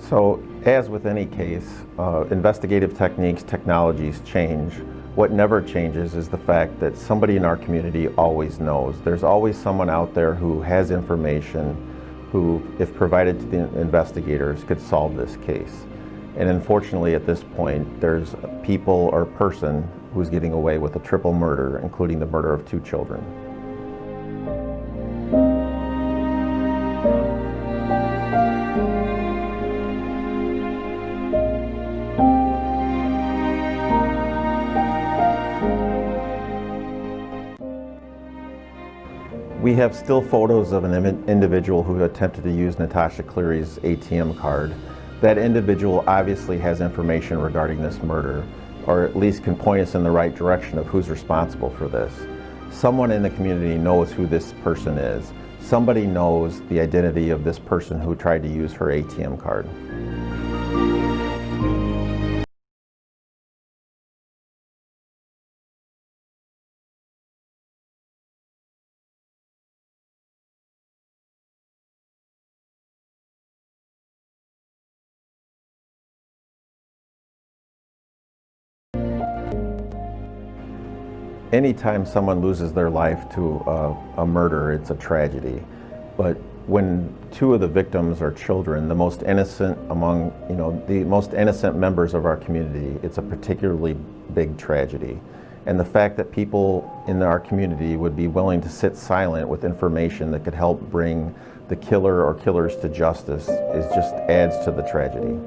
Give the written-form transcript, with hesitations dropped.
So, as with any case, investigative techniques, technologies change. What never changes is the fact that somebody in our community always knows. There's always someone out there who has information who, if provided to the investigators, could solve this case. And unfortunately, at this point, there's people or person who's getting away with a triple murder, including the murder of 2 children. We have still photos of an individual who attempted to use Natasha Cleary's ATM card. That individual obviously has information regarding this murder, or at least can point us in the right direction of who's responsible for this. Someone in the community knows who this person is. Somebody knows the identity of this person who tried to use her ATM card. Anytime someone loses their life to a murder, it's a tragedy. But when 2 of the victims are children, the most innocent among, the most innocent members of our community, it's a particularly big tragedy. And the fact that people in our community would be willing to sit silent with information that could help bring the killer or killers to justice just adds to the tragedy.